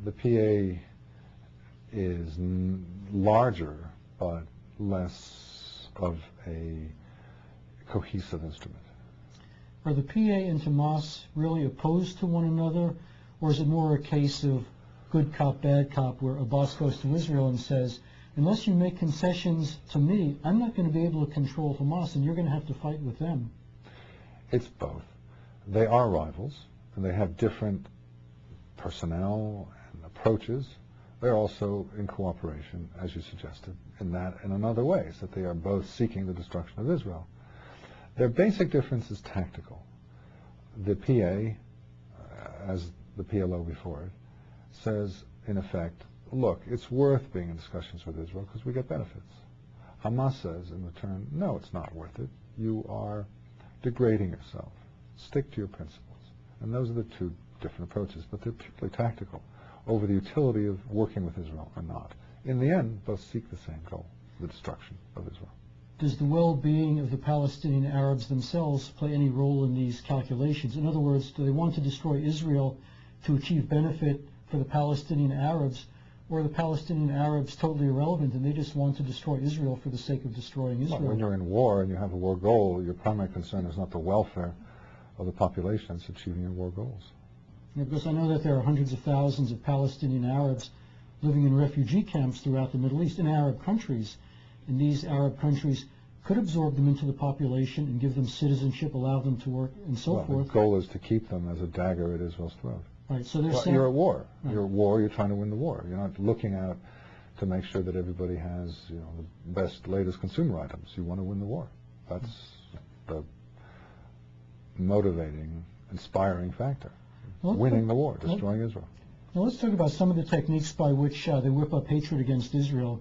the PA is larger, but less of a cohesive instrument. Are the PA and Hamas really opposed to one another, or is it more a case of good cop, bad cop, where Abbas goes to Israel and says, unless you make concessions to me, I'm not going to be able to control Hamas, and you're going to have to fight with them? It's both. They are rivals, and they have different personnel and approaches. They're also in cooperation, as you suggested, in that and in other ways, that they are both seeking the destruction of Israel. Their basic difference is tactical. The PA, as the PLO before it, says, in effect, look, it's worth being in discussions with Israel because we get benefits. Hamas says, in return, no, it's not worth it. You are degrading yourself. Stick to your principles. And those are the two different approaches, but they're purely tactical over the utility of working with Israel or not. In the end, both seek the same goal, the destruction of Israel. Does the well-being of the Palestinian Arabs themselves play any role in these calculations? In other words, do they want to destroy Israel to achieve benefit for the Palestinian Arabs, or are the Palestinian Arabs totally irrelevant and they just want to destroy Israel for the sake of destroying Israel? Well, when you're in war and you have a war goal, your primary concern is not the welfare of the population, it's achieving your war goals. Yeah, because I know that there are hundreds of thousands of Palestinian Arabs living in refugee camps throughout the Middle East in Arab countries, and these Arab countries could absorb them into the population and give them citizenship, allow them to work, and so forth. The goal is to keep them as a dagger at Israel's throat. Right, so they're you're at war. Right. You're at war. You're trying to win the war. You're not looking out to make sure that everybody has, the best, latest consumer items. You want to win the war. That's the motivating, inspiring factor. Winning the war, destroying Israel. Now let's talk about some of the techniques by which they whip up hatred against Israel.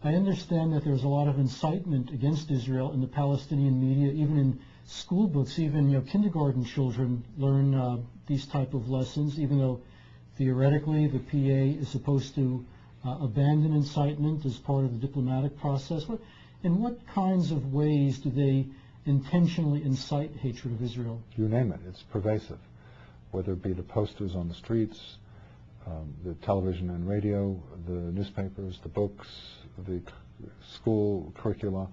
I understand that there's a lot of incitement against Israel in the Palestinian media, even in school books. Even kindergarten children learn these type of lessons, even though theoretically the PA is supposed to abandon incitement as part of the diplomatic process. In what kinds of ways do they intentionally incite hatred of Israel? You name it. It's pervasive. Whether it be the posters on the streets, the television and radio, the newspapers, the books, the school curricula,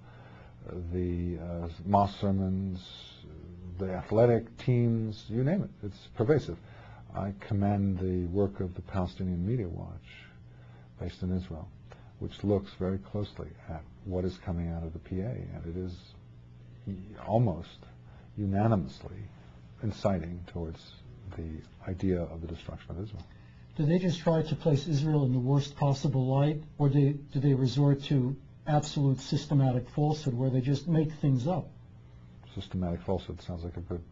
the mosque sermons, the athletic teams, you name it. It's pervasive. I commend the work of the Palestinian Media Watch, based in Israel, which looks very closely at what is coming out of the PA, and it is almost unanimously inciting towards the idea of the destruction of Israel. Do they just try to place Israel in the worst possible light, or do they resort to absolute systematic falsehood where they just make things up? Systematic falsehood sounds like a good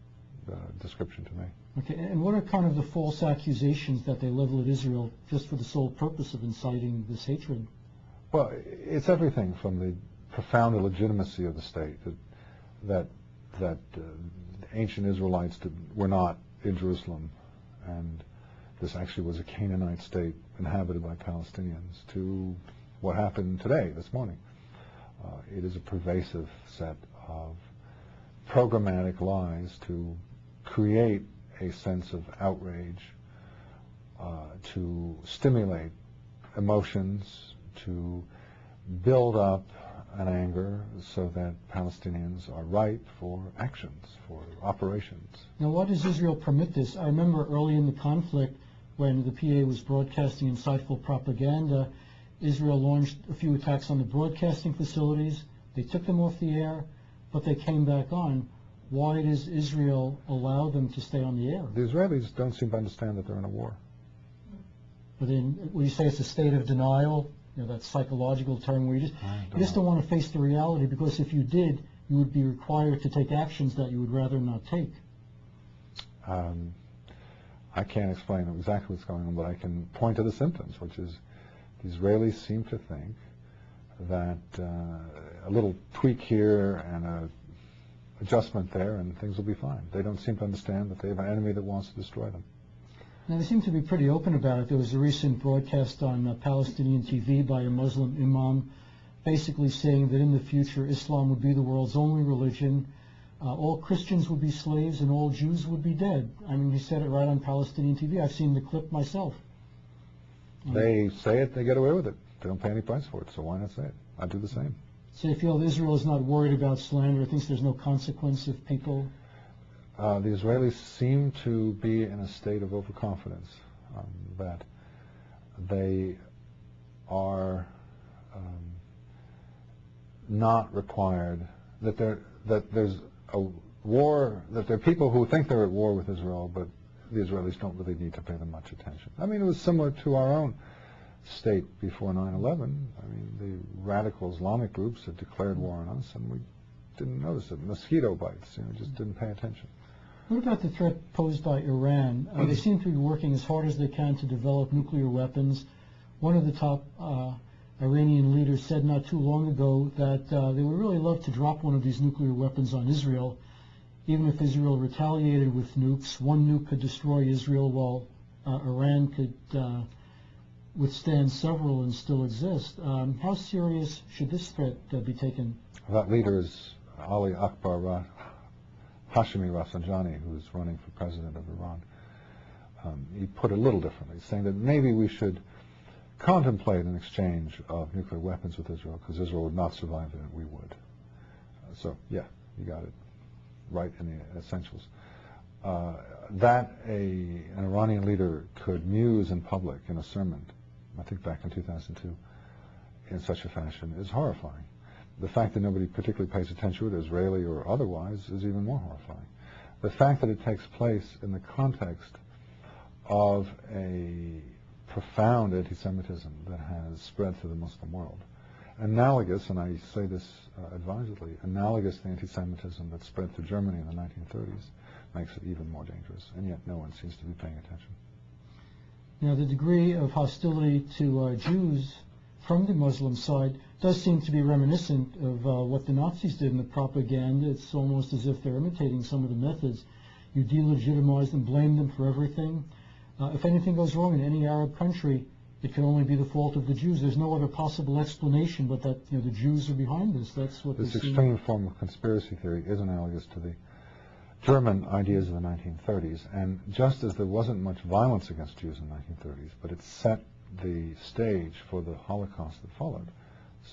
description to me. Okay, and what are kind of the false accusations that they level at Israel just for the sole purpose of inciting this hatred? Well, it's everything from the profound illegitimacy of the state, that ancient Israelites were not in Jerusalem, and this actually was a Canaanite state inhabited by Palestinians, to what happened today, this morning. It is a pervasive set of programmatic lies to create a sense of outrage, to stimulate emotions, to build up an anger so that Palestinians are ripe for actions, for operations. Now, why does Israel permit this? I remember early in the conflict when the PA was broadcasting insightful propaganda, Israel launched a few attacks on the broadcasting facilities. They took them off the air, but they came back on. Why does Israel allow them to stay on the air? The Israelis don't seem to understand that they're in a war. But then, when you say it's a state of denial, that psychological term where you just don't want to face the reality, because if you did, you would be required to take actions that you would rather not take. I can't explain exactly what's going on, but I can point to the symptoms, which is the Israelis seem to think that a little tweak here and an adjustment there and things will be fine. They don't seem to understand that they have an enemy that wants to destroy them. Now, they seem to be pretty open about it. There was a recent broadcast on Palestinian TV by a Muslim imam basically saying that in the future Islam would be the world's only religion, all Christians would be slaves and all Jews would be dead. I mean, he said it right on Palestinian TV. I've seen the clip myself. They say it, they get away with it. They don't pay any price for it, so why not say it? I do the same. So you feel Israel is not worried about slander, thinks there's no consequence if people... The Israelis seem to be in a state of overconfidence, that they are not required, that there's a war, that there are people who think they're at war with Israel, but the Israelis don't really need to pay them much attention. I mean, it was similar to our own state before 9/11. I mean, the radical Islamic groups had declared war on us, and we didn't notice it. Mosquito bites, just didn't pay attention. What about the threat posed by Iran? They seem to be working as hard as they can to develop nuclear weapons. One of the top Iranian leaders said not too long ago that they would really love to drop one of these nuclear weapons on Israel. Even if Israel retaliated with nukes, one nuke could destroy Israel while Iran could withstand several and still exist. How serious should this threat be taken? That leader is Ali Akbar Hashemi Rafsanjani, who's running for president of Iran. He put it a little differently, saying that maybe we should contemplate an exchange of nuclear weapons with Israel, because Israel would not survive it, we would. So, yeah, you got it right in the essentials. That an Iranian leader could muse in public in a sermon, I think back in 2002, in such a fashion is horrifying. The fact that nobody particularly pays attention to it, Israeli or otherwise, is even more horrifying. The fact that it takes place in the context of a profound anti-Semitism that has spread through the Muslim world, analogous, and I say this advisedly, analogous to the anti-Semitism that spread through Germany in the 1930s, makes it even more dangerous, and yet no one seems to be paying attention. Now, the degree of hostility to Jews from the Muslim side does seem to be reminiscent of what the Nazis did in the propaganda. It's almost as if they're imitating some of the methods. You delegitimize them, blame them for everything. If anything goes wrong in any Arab country, it can only be the fault of the Jews. There's no other possible explanation but that the Jews are behind this. That's what this extreme form of conspiracy theory is analogous to the German ideas of the 1930s. And just as there wasn't much violence against Jews in the 1930s, but it set the stage for the Holocaust that followed.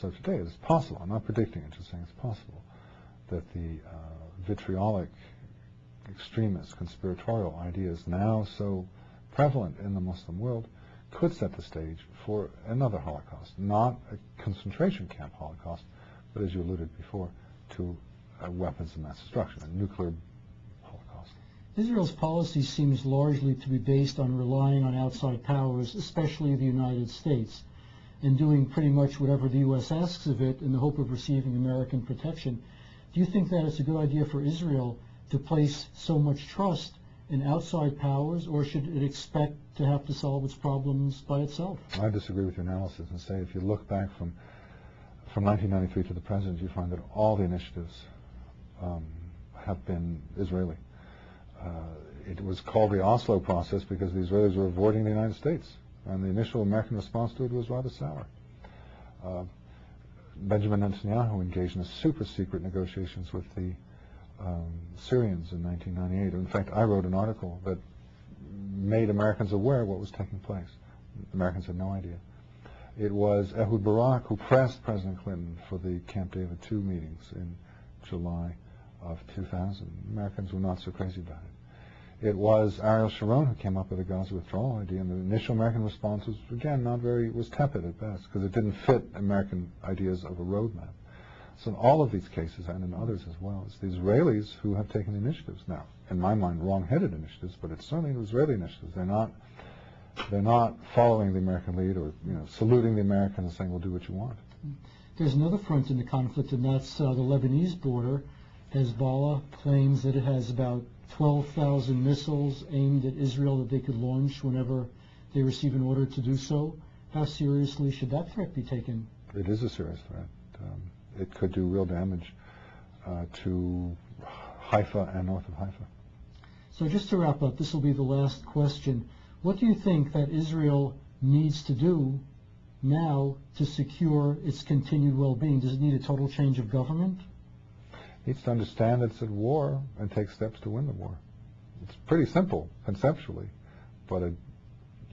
So today it is possible, I'm not predicting it, just saying it's possible, that the vitriolic, extremist, conspiratorial ideas now so prevalent in the Muslim world could set the stage for another Holocaust, not a concentration camp Holocaust, but as you alluded before, to weapons of mass destruction, a nuclear Holocaust. Israel's policy seems largely to be based on relying on outside powers, especially the United States, and doing pretty much whatever the U.S. asks of it in the hope of receiving American protection. Do you think that it's a good idea for Israel to place so much trust in outside powers, or should it expect to have to solve its problems by itself? I disagree with your analysis and say if you look back from 1993 to the present, you find that all the initiatives have been Israeli. It was called the Oslo process because the Israelis were avoiding the United States, and the initial American response to it was rather sour. Benjamin Netanyahu engaged in super secret negotiations with the Syrians in 1998. In fact, I wrote an article that made Americans aware of what was taking place. Americans had no idea. It was Ehud Barak who pressed President Clinton for the Camp David II meetings in July of 2000. Americans were not so crazy about it. It was Ariel Sharon who came up with the Gaza withdrawal idea, and the initial American response was, again, was tepid at best, because it didn't fit American ideas of a roadmap. So in all of these cases, and in others as well, it's the Israelis who have taken the initiatives. Now, in my mind, wrong-headed initiatives, but it's certainly Israeli initiatives. They're not following the American lead or saluting the Americans and saying, "We'll do what you want." There's another front in the conflict, and that's the Lebanese border. Hezbollah claims that it has about 12,000 missiles aimed at Israel that they could launch whenever they receive an order to do so. How seriously should that threat be taken? It is a serious threat. It could do real damage to Haifa and north of Haifa. So just to wrap up, this will be the last question. What do you think that Israel needs to do now to secure its continued well-being? Does it need a total change of government? It needs to understand it's at war and take steps to win the war. It's pretty simple conceptually, but a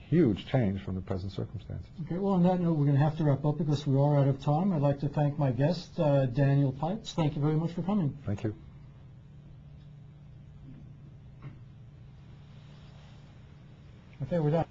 huge change from the present circumstances. Okay, well, on that note, we're going to have to wrap up because we are out of time. I'd like to thank my guest, Daniel Pipes. Thank you very much for coming. Thank you. Okay, we're done.